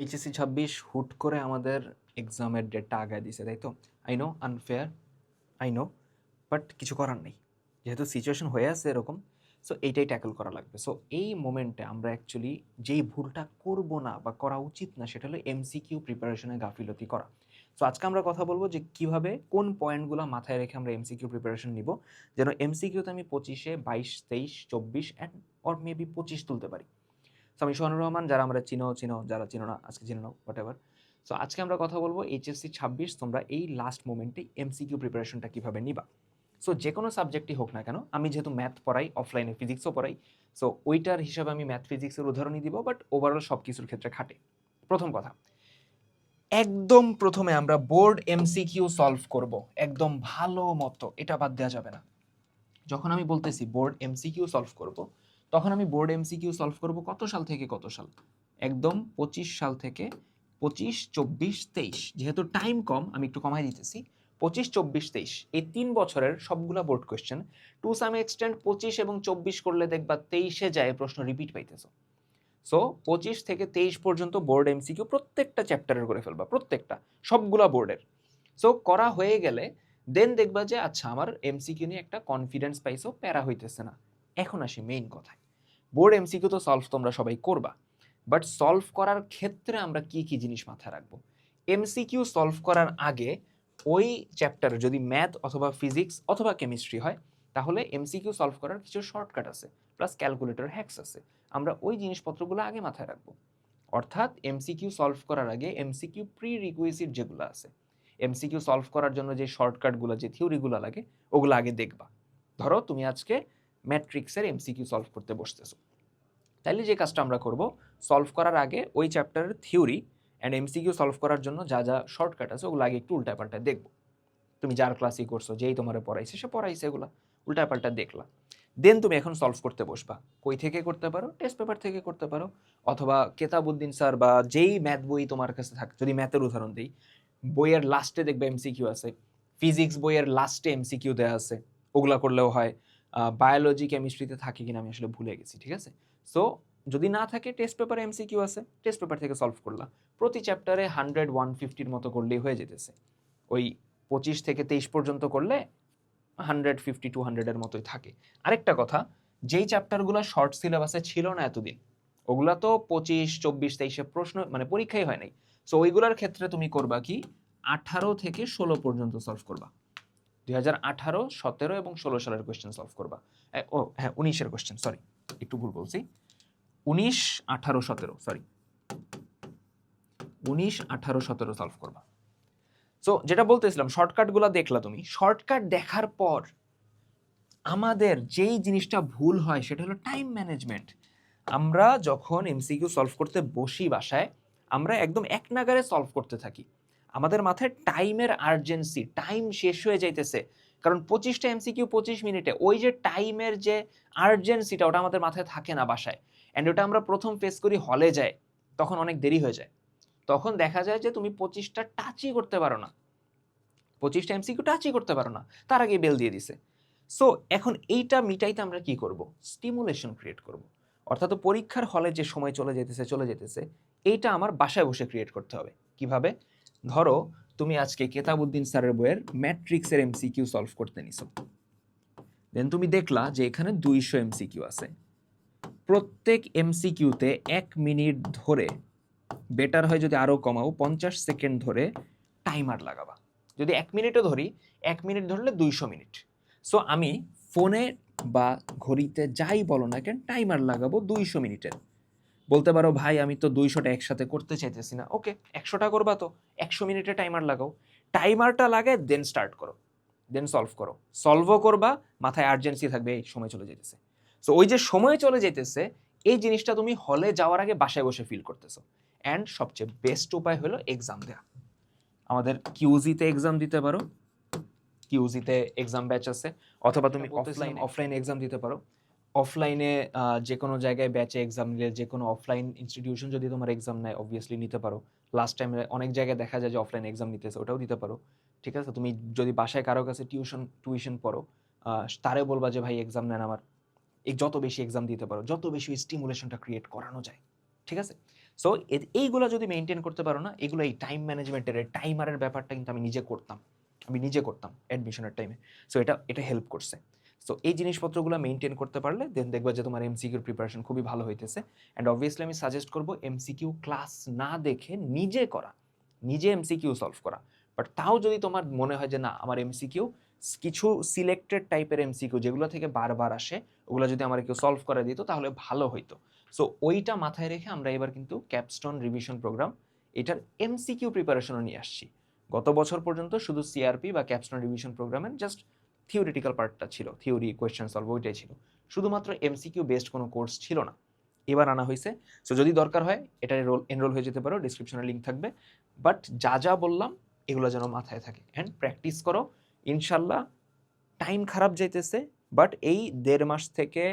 HSC 26 হুট করে আমাদের এক্সামের ডেটটা আগায় দিছে, তাই তো? I know unfair, I know, but কিছু করার নেই। যেহেতু সিচুয়েশন হয়ে আছে এরকম, সো এইটাই ট্যাকল করা লাগবে। সো এই মোমেন্টে আমরা অ্যাকচুয়ালি যেই ভুলটা করব না বা করা উচিত না সেটা হলো এমসিকিউ প্রিপারেশনে গাফিলতি করা। সো আজকে আমরা কথা বলবো যে কিভাবে কোন পয়েন্টগুলো মাথায় রেখে আমরা এমসিকিউ প্রিপারেশন নিব, যেন এমসিকিউতে আমি 25-এ 22, 23, 24 অ্যান্ড অর মেবি 25 তুলতে পারি। সো আমি সোহানুর রহমান, যারা আমরা চিনো চিনো, যারা চিনো না আজকে চিনে নাও, হোয়াট এভার। সো আজকে আমরা কথা বলবো এইচএসসি 26 তোমরা এই লাস্ট মোমেন্টে এমসিকিউ প্রিপারেশনটা কীভাবে নিবা। সো যে কোনো সাবজেক্টই হোক না কেন, আমি যেহেতু ম্যাথ পড়াই, অফলাইনে ফিজিক্সও পড়াই, সো ওইটার হিসাবে আমি ম্যাথ ফিজিক্সের উদাহরণই দিব, বাট ওভারঅল সব কিছুর ক্ষেত্রে খাটে। প্রথম কথা, একদম প্রথমে আমরা বোর্ড এমসিকিউ সলভ করব একদম ভালো মতো, এটা বাদ দেওয়া যাবে না। যখন আমি বলতেছি বোর্ড এমসিকিউ সলভ করব, তখন আমি বোর্ড এমসিকিউ সলভ করব কত সাল থেকে কত সাল? একদম 25 সাল থেকে 25, 24, 23। যেহেতু টাইম কম আমি একটু কমাই দিতেছি, 25, 24, 23 এই 3 বছরের সবগুলা board question to some extent 25 এবং 24 করলে দেখবা 23-এ যায় প্রশ্ন রিপিট পাইতেছো। সো 25 থেকে 23 পর্যন্ত বোর্ড এমসিকিউ প্রত্যেকটা চ্যাপ্টারের করে ফেলবা, প্রত্যেকটা, সবগুলা বোর্ডের। সো করা হয়ে গেলে দেন দেখবা যে আচ্ছা আমার এমসিকিউ নিয়ে একটা কনফিডেন্স পাইছো, প্যারা হইতেছে না। এখন আসি মেইন কথায়। বোর্ড এমসিকিউ তো সলভ তোমরা সবাই করবা, বাট সলভ করার ক্ষেত্রে আমরা কি কি জিনিস মাথায় রাখবো? এমসিকিউ সলভ করার আগে ওই চ্যাপ্টারে যদি ম্যাথ অথবা ফিজিক্স অথবা কেমিস্ট্রি হয়, তাহলে এমসিকিউ সলভ করার কিছু শর্টকাট আছে, প্লাস ক্যালকুলেটর হ্যাকস আছে। আমরা ওই জিনিসপত্রগুলো আগে মাথায় রাখবো। অর্থাৎ এমসিকিউ সলভ করার আগে এমসিকিউ প্রি রিকুইজিট যেগুলো আছে, এমসিকিউ সলভ করার জন্য যে শর্টকাটগুলো, যে থিওরিগুলো লাগে, ওগুলো আগে দেখবা। ধরো তুমি আজকে ম্যাট্রিক্সের এমসিকিউ সলভ করতে বসতেছো, তাইলে যে কাজটা আমরা করব, সলভ করার আগে ওই চ্যাপ্টারের থিওরি অ্যান্ড এমসিকিউ সলভ করার জন্য যা যা শর্টকাট আছে ওগুলো আগে একটু উল্টাপাল্টা দেখবো। তুমি যার ক্লাসই করছো, যেই তোমার পড়াইছে সে পড়াইছে, এগুলো উল্টাপাল্টা দেখলা। দেন তুমি এখন সলভ করতে বসবা। কই থেকে করতে পারো? টেস্ট পেপার থেকে করতে পারো, অথবা কেতাবুদ্দিন স্যার বা যেই ম্যাথ বই তোমার কাছে থাকে, যদি ম্যাথের উদাহরণ দিই, বইয়ের লাস্টে দেখবে এমসিকিউ আছে। ফিজিক্স বইয়ের লাস্টে এমসিকিউ দেওয়া আছে, ওগুলা করলেও হয়। বায়োলজি কেমিস্ট্রিতে থাকে কিনা আমি আসলে ভুলে গেছি, ঠিক আছে? সো যদি না থাকে, টেস্ট পেপারে এমসিকিউ আছে, টেস্ট পেপার থেকে সলভ করলা। প্রতি চ্যাপ্টারে 100, 150-র মতো করলেই হয়ে যেতেছে। ওই 25 থেকে 23 পর্যন্ত করলে 150, 200-এর মতোই থাকে। আরেকটা কথা, যেই চ্যাপ্টারগুলো শর্ট সিলেবাসে ছিল না এতদিন, ওগুলা তো 25, 24, 23-এ প্রশ্ন মানে পরীক্ষাই হয় নাই। সো ওইগুলোর ক্ষেত্রে তুমি করবা কি, 18 থেকে 16 পর্যন্ত সলভ করবা। 2018, 17 এবং 16 সালের কোয়েশ্চেন সলভ করবা। ও হ্যাঁ, 19-এর কোয়েশ্চেন, সরি একটু ভুল বলছি। 19, 18, 17, সরি, 19, 18, 17 সলভ করবা। সো যেটা বলতেছিলাম, শর্টকাটগুলো দেখলা তুমি। শর্টকাট দেখার পর আমাদের যেই জিনিসটা ভুল হয় সেটা হলো টাইম ম্যানেজমেন্ট। আমরা যখন এমসিকিউ সলভ করতে বসি বাসায়, আমরা একদম এক নাগাড়ে সলভ করতে থাকি। আমাদের মাথায় টাইমের আর্জেন্সি, টাইম শেষ হয়ে যাইতেছে। কারণ 25টা এমসিকিউ 25 মিনিটে, ওই যে টাইমের যে আর্জেন্সিটা, ওটা আমাদের মাথায় থাকে না বাসায়। অ্যান্ড ওটা আমরা প্রথম ফেস করি হলে যায়, তখন অনেক দেরি হয়ে যায়। তখন দেখা যায় যে তুমি 25টা টাচই করতে পারো না, 25টা এমসিকিউ টাচই করতে পারো না, তার আগে বেল দিয়ে দিছে। সো এখন এইটা মিটাইতে আমরা কি করব? স্টিমুলেশন ক্রিয়েট করব। অর্থাৎ পরীক্ষার হলে যে সময় চলে যেতেছে, এইটা আমার বাসায় বসে ক্রিয়েট করতে হবে। কিভাবে? ধরো তুমি আজকে কেতাবুদ্দিন স্যারের বইয়ের ম্যাট্রিক্সের এমসিকিউ সলভ করতে নিছো, দেন তুমি দেখলা যে এখানে 200 এমসিকিউ আছে। প্রত্যেক এমসিকিউতে 1 মিনিট ধরে, বেটার হয় যদি আরো কমাও, 50 সেকেন্ড ধরে টাইমার লাগাবা। যদি 1 মিনিটও ধরি, 1 মিনিট ধরলে 200 মিনিট। সো আমি ফোনে বা ঘড়িতে যাই বলো না কেন, টাইমার লাগাবো 200 মিনিটের। বলতে পারো ভাই আমি তো 200টা একসাথে করতে চাইতেছি না। ওকে, 100টা করবা তো 100 মিনিটে টাইমার লাগাও। টাইমারটা লাগায় দেন স্টার্ট করো, দেন সলভ করো। সলভও করবা, মাথায় আর্জেন্সি থাকবে, এই সময় চলে যেতেছে। সো ওই যে সময় চলে যেতেছে, এই জিনিসটা তুমি হলে যাওয়ার আগে বাসায় বসে ফিল করতেছো। অ্যান্ড সবচেয়ে বেস্ট উপায় হলো এক্সাম দেওয়া। আমাদের কিউজিতে এক্সাম দিতে পারো, কিউজিতে এক্সাম ব্যাচ আছে, অথবা তুমি অফলাইনে এক্সাম দিতে পারো। অফলাইনে যে কোনো জায়গায় ব্যাচে এক্সাম নিলে, যে কোনো অফলাইন ইনস্টিটিউশন যদি তোমার এক্সাম নেয়, অবভিয়াসলি নিতে পারো। লাস্ট টাইমে অনেক জায়গায় দেখা যায় যে অফলাইন এক্সাম নিতেছে, ওটাও দিতে পারো। ঠিক আছে, তুমি যদি বাসায় কারো কাছে টিউশন পড়ো, তারে বলবা যে ভাই এক্সাম নেন আমার। যত বেশি এক্সাম দিতে পারো, যত বেশি স্টিমুলেশনটা ক্রিয়েট করানো যায়, ঠিক আছে? সো এইগুলো যদি মেনটেন করতে পারো না, এগুলো এই টাইম ম্যানেজমেন্টের টাইমারের ব্যাপারটা কিন্তু আমি নিজে করতাম অ্যাডমিশনের টাইমে। সো এটা হেল্প করছে। সো এই জিনিসপত্রগুলো মেনটেন করতে পারলে দেন দেখবা যে তোমার এমসিকিউর প্রিপারেশন খুবই ভালো হইতেছে। অ্যান্ড অবভিয়াসলি আমি সাজেস্ট করবো এমসিকিউ ক্লাস না দেখে নিজে করা, নিজে এমসিকিউ সলভ করা। বাট তাও যদি তোমার মনে হয় যে না আমার এমসিকিউ কিছু সিলেক্টেড টাইপের এমসিকিউ যেগুলো থেকে বারবার আসে ওগুলো যদি আমার কেউ সলভ করে দিত তাহলে ভালো হইতো। সো ওইটা মাথায় রেখে আমরা এবার কিন্তু ক্যাপস্টোন রিভিশন প্রোগ্রাম এটার এমসিকিউ প্রিপারেশনও নিয়ে আসছি। গত বছর পর্যন্ত শুধু সিআরপি বা ক্যাপস্টোন রিভিশন প্রোগ্রামের জাস্ট থিওরিটিক্যাল পার্টটা ছিল, থিওরি কোয়েশ্চেন সলভ ওইটাই ছিল, শুধুমাত্র এমসিকিউ বেসড কোনো কোর্স ছিল না। এবার আনা হয়েছে। সো যদি দরকার হয় এটা এনরোল হয়ে যেতে পারো, ডিসক্রিপশনে লিঙ্ক থাকবে। বাট যা যা বললাম এগুলো যেন মাথায় থাকে অ্যান্ড প্র্যাকটিস করো। ইনশাল্লাহ টাইম খারাপ যাইতেছে, বাট এই 1.5 মাস থেকে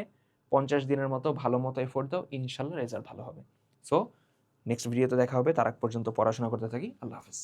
50 দিনের মতো ভালো মতো এফোর্ট দাও, ইনশাল্লাহ রেজাল্ট ভালো হবে। সো নেক্সট ভিডিওতে দেখা হবে, তার আগ পর্যন্ত পড়াশোনা করতে থাকি। আল্লাহ হাফেজ।